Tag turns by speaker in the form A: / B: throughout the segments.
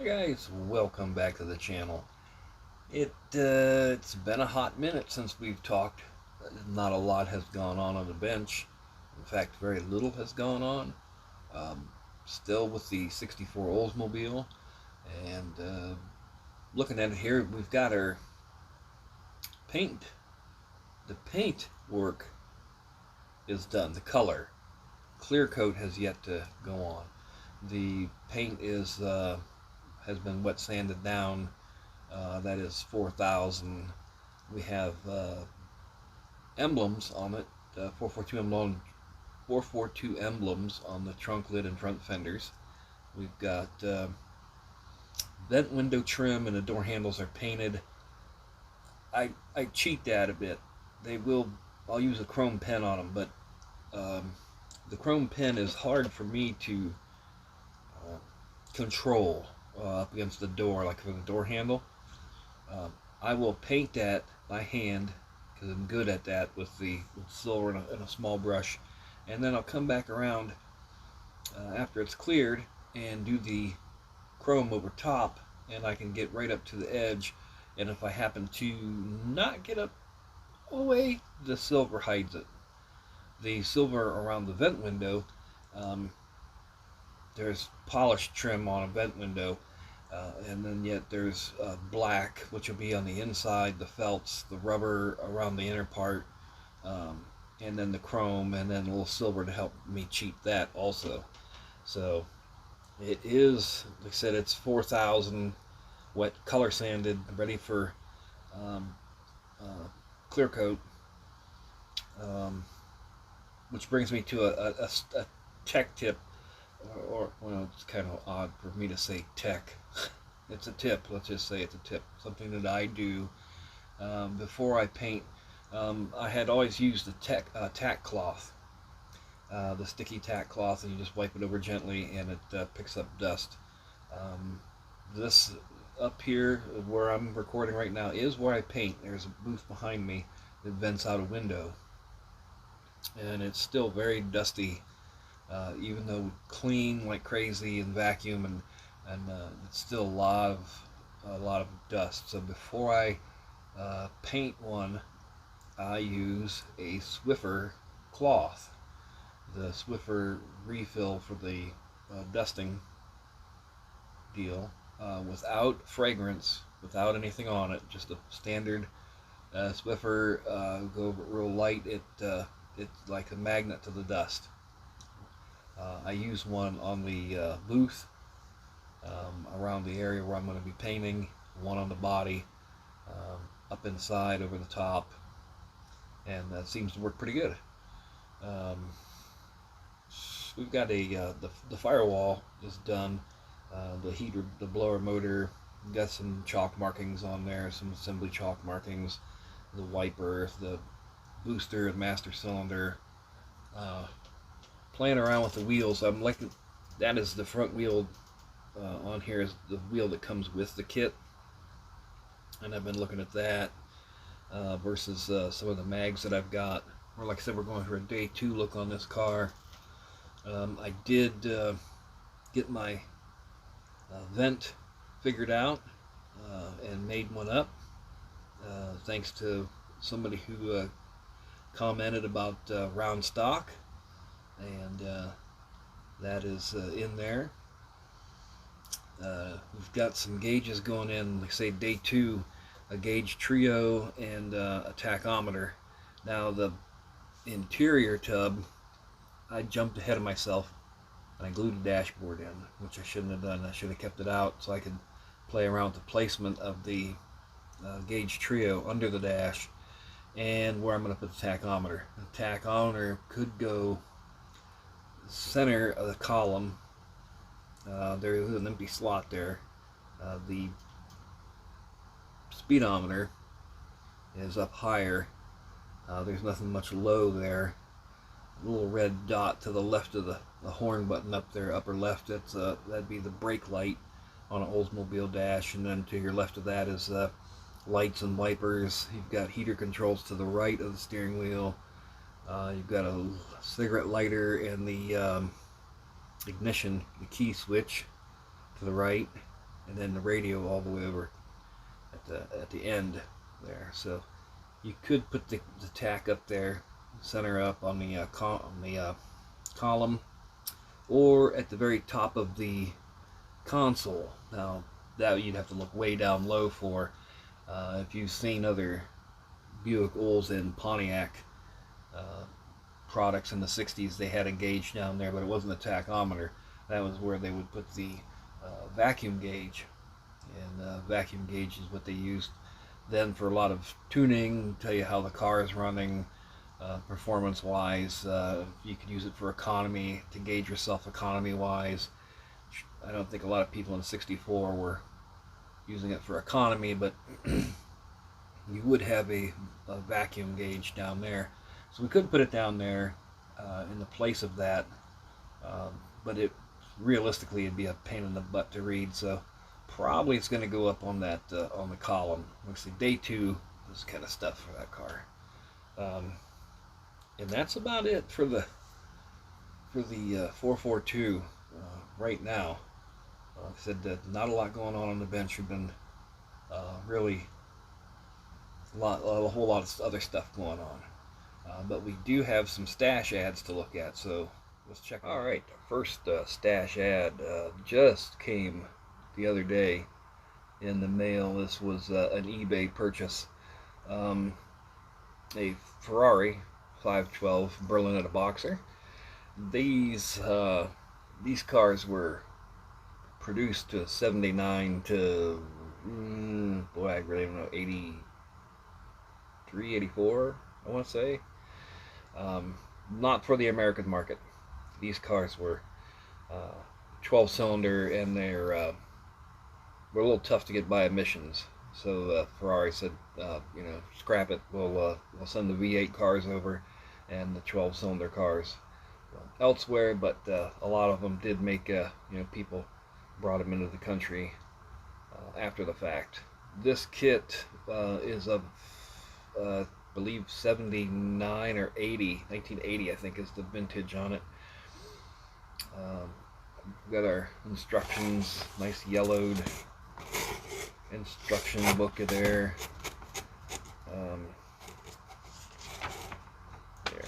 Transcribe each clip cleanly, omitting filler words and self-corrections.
A: Hey guys, welcome back to the channel. It's been a hot minute since we've talked. Not a lot has gone on the bench. In fact, very little has gone on. Um, Still with the 64 Oldsmobile, and looking at it here, we've got our paint. The paint work is done. The color, clear coat has yet to go on. The paint is has been wet sanded down. That is 4,000. We have emblems on it, 442 emblems on the trunk lid and front fenders. We've got vent window trim, and the door handles are painted. I cheat that a bit. They will. I'll use a chrome pen on them, but the chrome pen is hard for me to uh, control up against the door, like for the door handle. Um, I will paint that by hand because I'm good at that with silver and a small brush, and then I'll come back around after it's cleared and do the chrome over top, and I can get right up to the edge. And if I happen to not get up all the way, the silver hides it. The silver around the vent window, um, there's polished trim on a vent window, and then yet there's black, which will be on the inside, the felts, the rubber around the inner part, um, and then the chrome, and then a little silver to help me cheat that also. So it is, like I said, it's 4,000 wet, color sanded, ready for um, uh, clear coat. Um, which brings me to a tech tip, or well, it's kind of odd for me to say tech. It's a tip. Let's just say it's a tip. Something that I do before I paint. I had always used the tack cloth, the sticky tack cloth, and you just wipe it over gently, and it picks up dust. Um, this up here, where I'm recording right now, is where I paint. There's a booth behind me that vents out a window, and it's still very dusty, even though we clean like crazy and vacuum, and it's still a lot of dust. So before I paint one, I use a Swiffer cloth, the Swiffer refill for the dusting deal, without fragrance, without anything on it, just a standard Swiffer. Go over it real light. It's like a magnet to the dust. I use one on the booth, around the area where I'm going to be painting, one on the body, up inside, over the top, and that seems to work pretty good. Um, we've got the firewall is done, the heater, the blower motor, got some chalk markings on there, some assembly chalk markings, the wiper, the booster, the master cylinder. Uh, Playing around with the wheels, I'm like, that is the front wheel. On here is the wheel that comes with the kit, and I've been looking at that versus some of the mags that I've got. Or like I said, we're going for a day two look on this car. I did get my vent figured out and made one up, thanks to somebody who commented about round stock, and that is in there. We've got some gauges going in, like say day two, a gauge trio and a tachometer. Now the interior tub, I jumped ahead of myself and I glued a dashboard in, which I shouldn't have done. I should have kept it out so I could play around with the placement of the gauge trio under the dash and where I'm going to put the tachometer. The tachometer could go center of the column. There is an empty slot there. The speedometer is up higher. There's nothing much low there. A little red dot to the left of the horn button up there, upper left. That'd be the brake light on an Oldsmobile dash, and then to your left of that is lights and wipers. You've got heater controls to the right of the steering wheel. You've got a cigarette lighter and the ignition, the key switch to the right. and then the radio all the way over at the end there. So you could put the tack up there, center up on the column, or at the very top of the console. Now that you'd have to look way down low for. If you've seen other Buick Olds and Pontiac products in the 60s, they had a gauge down there, but it wasn't a tachometer. That was where they would put the vacuum gauge, and vacuum gauge is what they used then for a lot of tuning, tell you how the car is running, performance wise. You could use it for economy, to gauge yourself economy wise. I don't think a lot of people in 64 were using it for economy, but you would have a vacuum gauge down there. So we could put it down there in the place of that, but realistically it'd be a pain in the butt to read. So probably it's going to go up on that on the column. Let's see, day 2, this kind of stuff for that car, and that's about it for the 442 right now. Like I said, not a lot going on the bench. We've been really a whole lot of other stuff going on. But we do have some stash ads to look at, so let's check. All right, the first stash ad just came the other day in the mail. This was an eBay purchase. A Ferrari 512 Berlinetta Boxer. These cars were produced to 79 to, boy, I really don't know, 83, 84, I want to say. Not for the American market. These cars were 12-cylinder, and were a little tough to get by emissions. So Ferrari said, scrap it. We'll send the V8 cars over and the 12-cylinder cars elsewhere. But a lot of them did make, people brought them into the country after the fact. This kit is of I believe 79 or 80, 1980 I think is the vintage on it. We've got our instructions, nice yellowed instruction book there. There,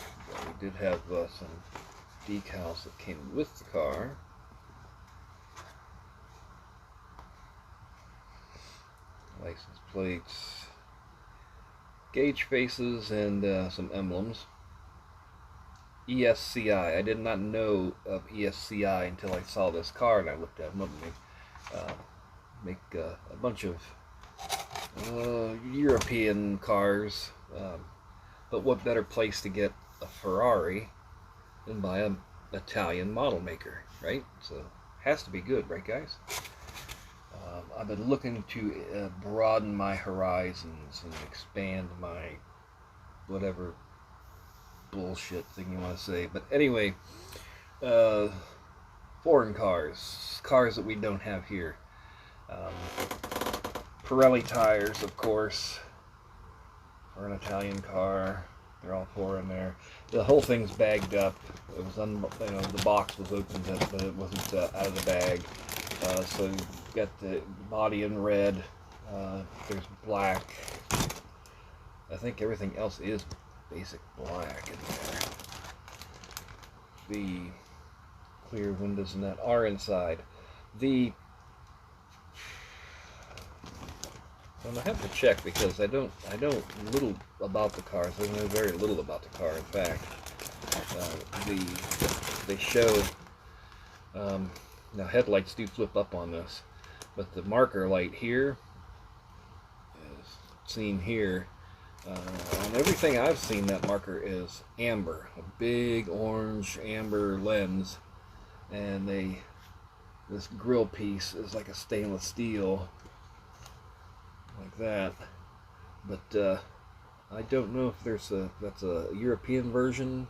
A: we did have some decals that came with the car. License plates, gauge faces, and some emblems. ESCI. I did not know of ESCI until I saw this car and I looked at them up. Make a bunch of European cars, but what better place to get a Ferrari than by an Italian model maker, right? So has to be good, right, guys? I've been looking to broaden my horizons and expand my whatever bullshit thing you want to say. But anyway, foreign cars that we don't have here. Pirelli tires, of course, for an Italian car. They're all 4 in there. The whole thing's bagged up. It was the box was opened up, but it wasn't out of the bag. So you've got the body in red. There's black. I think everything else is basic black in there. The clear windows and that are inside. And I have to check because I know little about the cars. I know very little about the car. In fact, they show now headlights do flip up on this, but the marker light here is seen here. On everything I've seen, that marker is amber, a big orange amber lens, and this grill piece is like a stainless steel, like that. But I don't know if that's a European version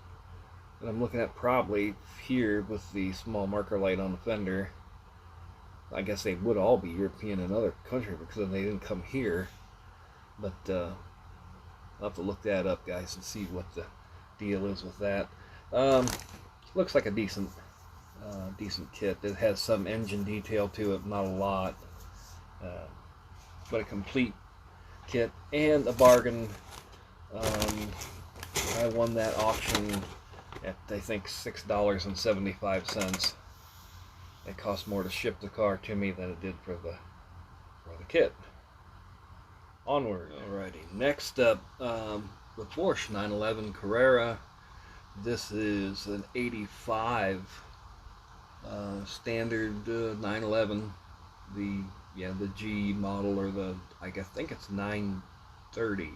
A: that I'm looking at, probably here with the small marker light on the fender. I guess they would all be European in other countries because they didn't come here. But I'll have to look that up, guys, and see what the deal is with that. Looks like a decent kit. It has some engine detail to it, not a lot. Uh, but a complete kit and a bargain. I won that auction at, I think, $6.75. It cost more to ship the car to me than it did for the kit. Onward. Alrighty, next up, the Porsche 911 Carrera. This is an 85 standard 911. The G model, or the, I think it's 930. If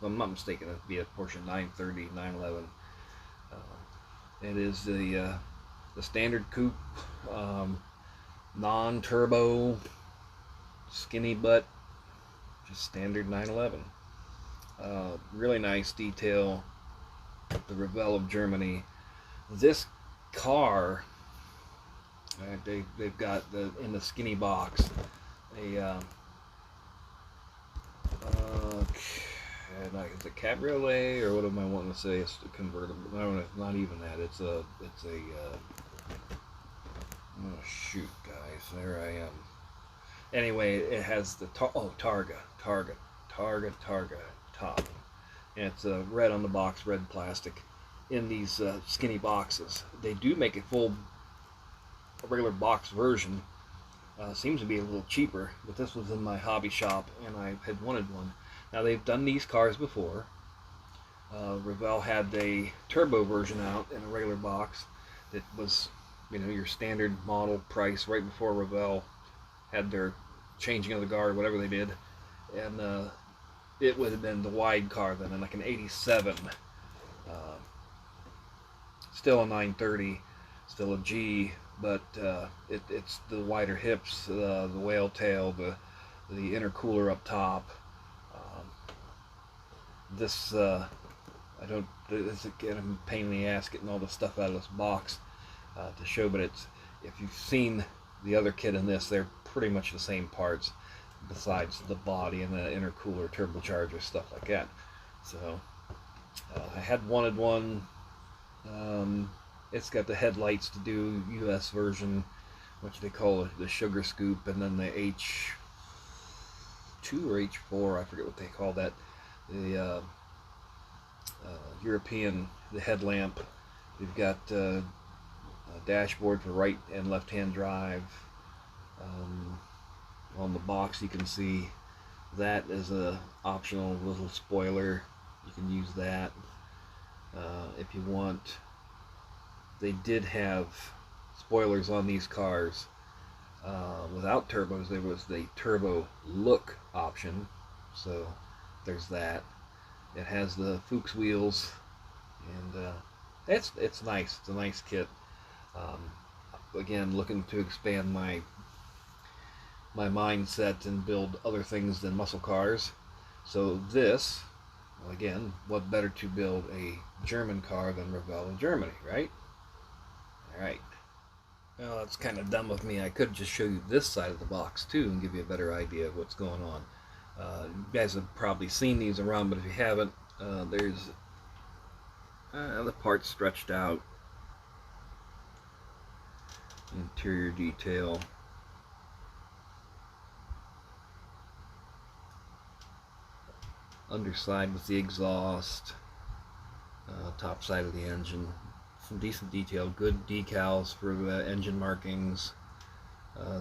A: I'm not mistaken, it'd be a Porsche 930 911. It is the standard coupe, non-turbo, skinny butt, just standard 911. Really nice detail. The Revell of Germany. This car, they've got in the skinny box is it cabriolet, or what am I wanting to say? It's a convertible. No, it's not even that. It's a oh shoot, guys, there I am. Anyway, it has the Targa top, and it's red on the box, red plastic, in these skinny boxes. They do make a regular box version. Seems to be a little cheaper, but this was in my hobby shop, and I had wanted one. Now, they've done these cars before. Revell had a turbo version out in a regular box that was, your standard model price right before Revell had their changing of the guard, whatever they did, and it would have been the wide car then, like an 87. Still a 930, still a G, but it's the wider hips, the whale tail, the intercooler up top. This again, I'm a pain in the ass getting all the stuff out of this box to show, but if you've seen the other kit in this, they're pretty much the same parts, besides the body and the intercooler, turbocharger, stuff like that. So I had wanted one. It's got the headlights to do, US version, which they call the sugar scoop, and then the H2 or H4, I forget what they call that, the European, the headlamp. You've got a dashboard for right and left hand drive. On the box you can see that as a optional little spoiler. You can use that if you want. They did have spoilers on these cars without turbos. There was the turbo look option, so there's that. It has the Fuchs wheels, and it's nice. It's a nice kit. Again, looking to expand my mindset and build other things than muscle cars. So this, well, again, what better to build a German car than Revell in Germany, right? Alright. Well, that's kind of dumb of me. I could just show you this side of the box too and give you a better idea of what's going on. You guys have probably seen these around, but if you haven't, there's the parts stretched out. Interior detail. Underside with the exhaust. Top side of the engine. Some decent detail. Good decals for the engine markings.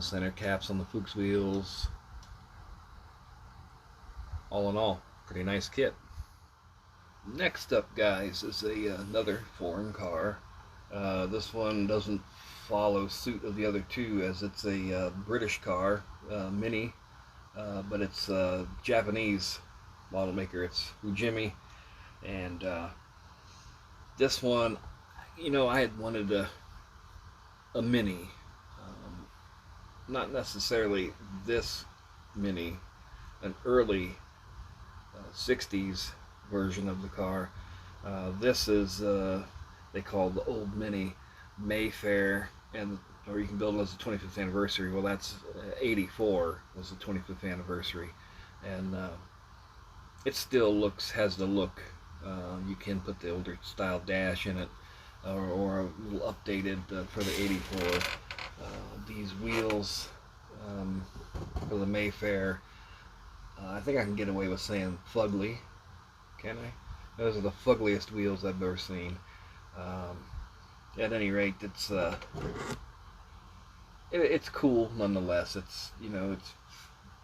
A: Center caps on the Fuchs wheels. All in all, pretty nice kit. Next up, guys, is another foreign car. This one doesn't follow suit of the other two, as it's a British car, Mini, but it's a Japanese model maker. It's Fujimi, and this one, I had wanted a Mini, not necessarily this Mini, an early 60s version of the car. This is they call the old Mini Mayfair, or you can build it as a 25th anniversary. Well, that's 84 was the 25th anniversary, and it still has the look. You can put the older style dash in it, or a little updated for the 84. These wheels, for the Mayfair. I think I can get away with saying fugly, can I? Those are the fuggliest wheels I've ever seen. At any rate, it's cool nonetheless. It's, you know, it's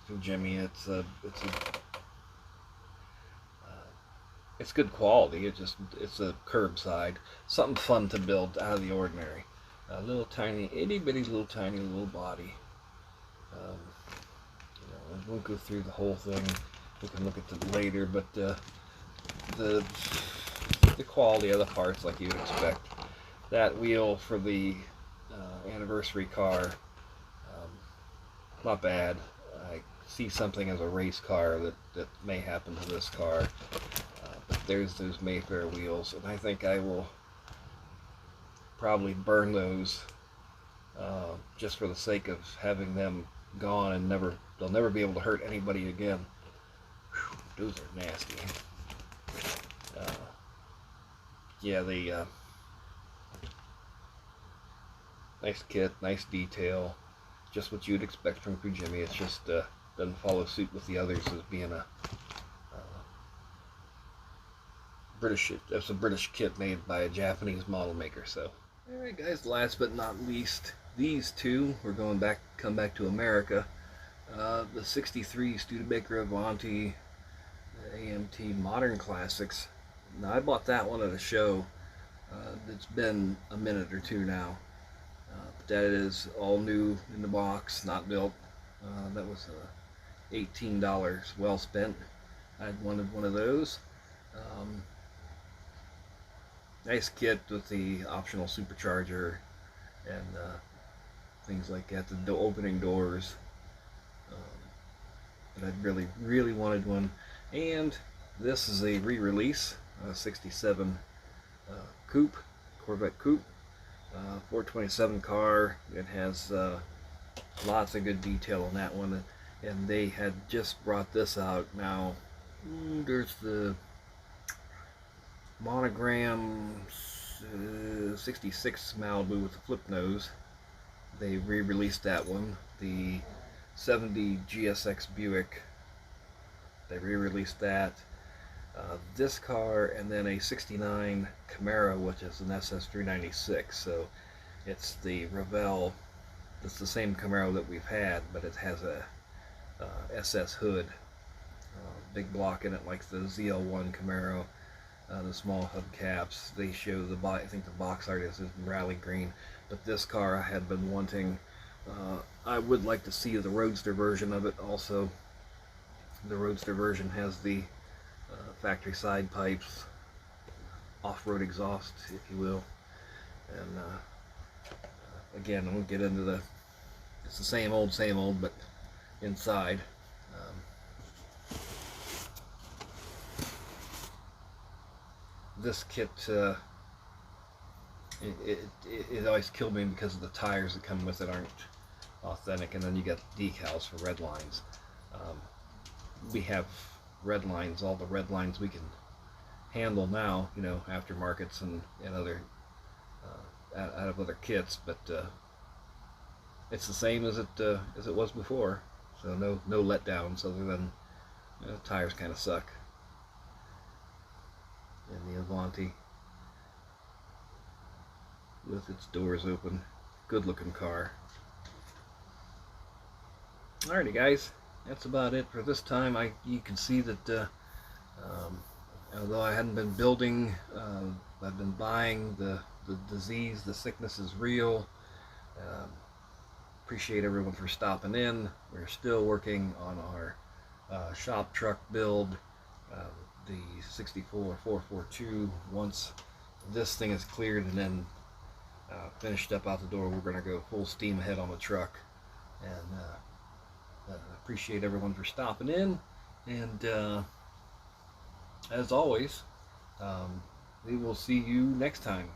A: for Jimmy. It's good quality. It's a curbside, something fun to build out of the ordinary. A little tiny, itty bitty little tiny little body. You know, I won't go through the whole thing. We can look at it later, but the quality of the parts, like you would expect. That wheel for the anniversary car, not bad. I see something as a race car that may happen to this car. But there's those Mayfair wheels, and I think I will probably burn those just for the sake of having them gone, and they'll never be able to hurt anybody again. Whew, those are nasty. Yeah, the nice kit, nice detail, just what you'd expect from Fujimi. It's just doesn't follow suit with the others as being a British. That's a British kit made by a Japanese model maker. So, all right, guys. Last but not least, these two. We're come back to America. The '63 Studebaker Avanti AMT Modern Classics. Now, I bought that one at a show. It's been a minute or two now. But that is all new in the box, not built. That was $18 well spent. I wanted one of those. Nice kit with the optional supercharger and things like that. The opening doors. But I really wanted one. And this is a re-release. 67 coupe, Corvette coupe, 427 car. It has lots of good detail on that one, and they had just brought this out. Now there's the monogram 66 Malibu with the flip nose. They re-released that one. The 70 GSX Buick, they re-released that. This car, and then a 69 Carrera, which is an SS396. So it's the Revell. It's the same Camaro that we've had, but it has a SS hood, big block in it, like the ZL1 Camaro. The small hubcaps. They show I think the box art is in rally green. But this car I had been wanting. I would like to see the Roadster version of it also. The Roadster version has the factory side pipes, off-road exhaust, if you will. And again, I won't get into it's the same old, but inside. This kit, it always killed me because of the tires that come with it aren't authentic, and then you get decals for red lines. We have red lines, all the red lines we can handle now, you know, aftermarkets and other out of other kits, but it's the same as it was before. So no letdowns other than, you know, tires kind of suck. And the Avanti with its doors open, good looking car. Alrighty, guys, that's about it for this time. You can see that although I hadn't been building, I've been buying. The disease, the sickness is real. Appreciate everyone for stopping in. We're still working on our shop truck build, the 64 442. Once this thing is cleared and then finished up out the door, we're going to go full steam ahead on the truck. And appreciate everyone for stopping in, and as always, we will see you next time.